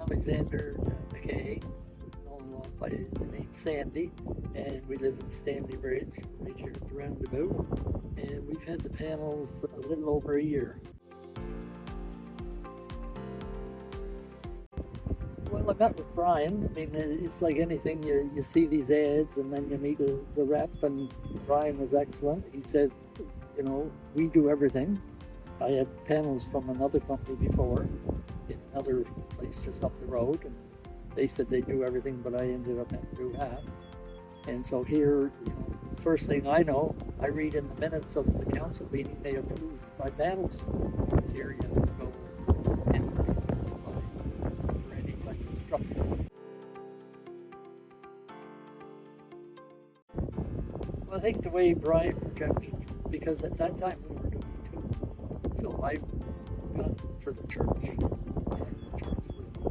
McKay, known by the name Sandy, and we live in Stanley Bridge, right here at the roundabout. And we've had the panels a little over a year. Well, I met with Brian. I mean, it's like anything, you see these ads and then you meet the rep, and Brian was excellent. He said, you know, we do everything. I had panels from another company before, in another place just up the road, and they said they do everything, but I ended up having to do half. And so here, you know, first thing I know, I read in the minutes of the council meeting, they approved my panels. It's here you have to go in for any type of structure. Well, I think the way Brian projected, because at that time we were doing two. So I got for the church, and the church was the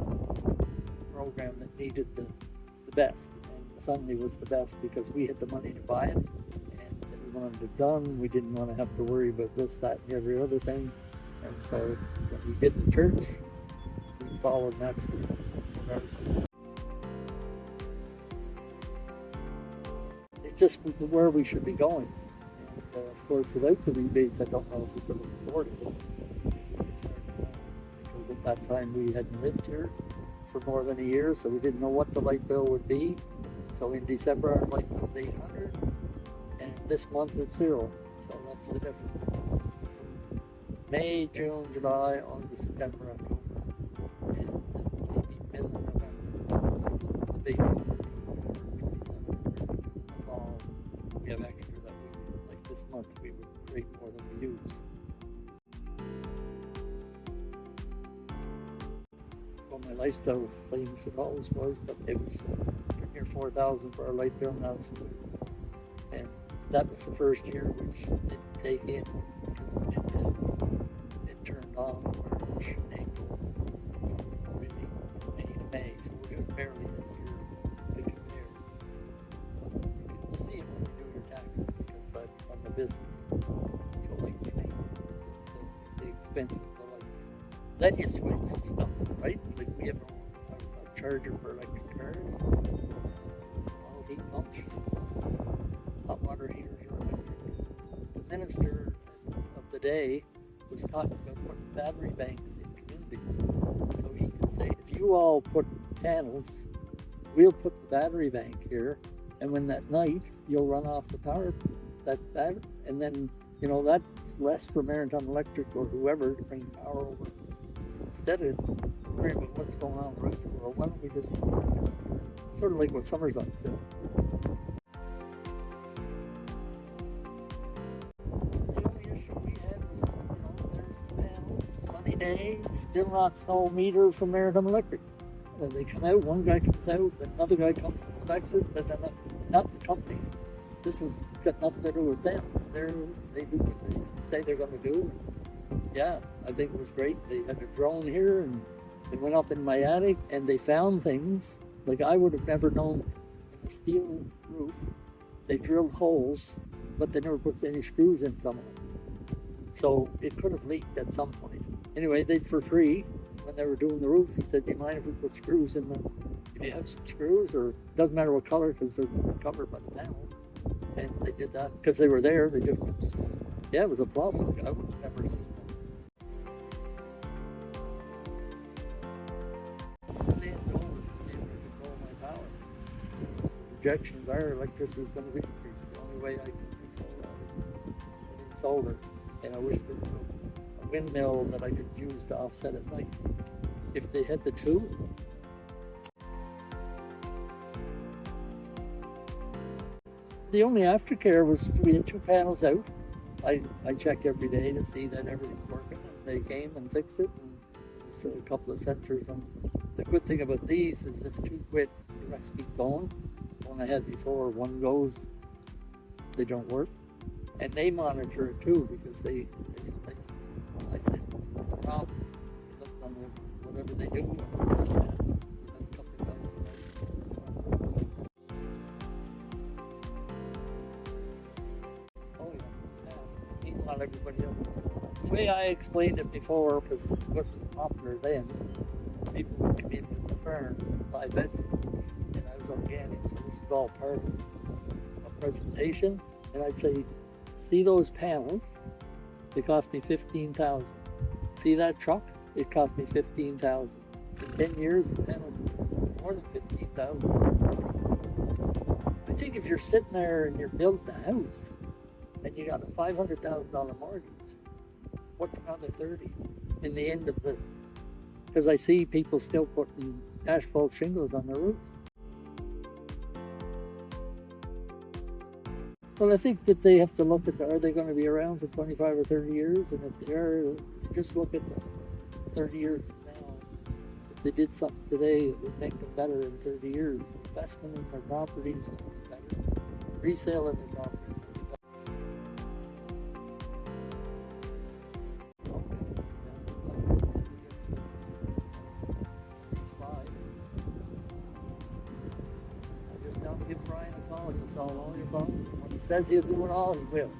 program that needed the best. Sunly was the best because we had the money to buy it, and we wanted it done. We didn't want to have to worry about this, that, and every other thing. And so when we did the church, we followed that. It's just where we should be going. And of course, without the rebates, I don't know if we could have afforded it. Because at that time we hadn't lived here for more than a year, so we didn't know what the light bill would be. So in December our light bill is $800, and this month it's $0. So that's the difference. May, June, July, August, September, October, and maybe middle of November. The big fall, we have extra that we, like this month, we would create more than we use. Well, my lifestyle things it always was, but it was near $4,000 for our light bill now, and that was the first year which didn't take in because we didn't have it turned on March, April, really May to May, so we're barely a year to compare. You'll see it when you do your taxes because I'm a business, so like the expenses, the lights. Then you switch stuff, right? Like we have a charger for electric cars. Heat pumps, hot water heaters are electric. The minister of the day was talking about putting battery banks in communities. So he could say, if you all put panels, we'll put the battery bank here, and when that night you'll run off the power, that battery, and then, you know, that's less for Maritime Electric or whoever to bring power over. Instead of worrying about what's going on in the rest of the world, why don't we just sort of like what Summersun's doing. The only issue we had was, you know, there's the panels, sunny day, still not no meter from Maritime Electric. And they come out, one guy comes out, another guy comes and inspects it, but then not the company. This has got nothing to do with them. They do what they say they're going to do. Yeah, I think it was great. They had a drone here, and they went up in my attic, and they found things. Like I would have never known in the steel roof, they drilled holes, but they never put any screws in some of them. So it could have leaked at some point. Anyway, they for free, when they were doing the roof, he said, do you mind if we put screws in them? If you have some screws, or it doesn't matter what color, because they're covered by the panel. And they did that, because they were there, they just, yeah, it was a plus. I would have never seen that. Projections are electricity is going to increase. The only way I can control that is putting solar, and I wish there was a windmill that I could use to offset at night. If they had the two, the only aftercare was we had two panels out. I check every day to see that everything's working, and they came and fixed it, and there's a couple of sensors on. The good thing about these is if two quit, the rest keep going. One I had before, one goes, they don't work, and they monitor it too because they I said, what's the problem? They looked on whatever they do, and they said, a couple of guys. Oh yeah, meanwhile everybody else. The way I explained it before, because it wasn't popular then, people would come in with the farm, buy vegetables, and I was organic, so this was all part of a presentation. And I'd say, see those panels? They cost me $15,000. See that truck? It cost me $15,000. In 10 years, the panels were more than $15,000. I think if you're sitting there and you're building a house and you got a $500,000 mortgage, what's another 30 in the end of the? Because I see people still putting asphalt shingles on their roofs. Well, I think that they have to look at, are they going to be around for 25 or 30 years? And if they are, just look at the 30 years from now. If they did something today, it would make them better in 30 years. Investment in their properties would be better. Resale in their properties would be better. I just don't give Brian a call. He'll solve all your problems. When he says he'll do it all, he will.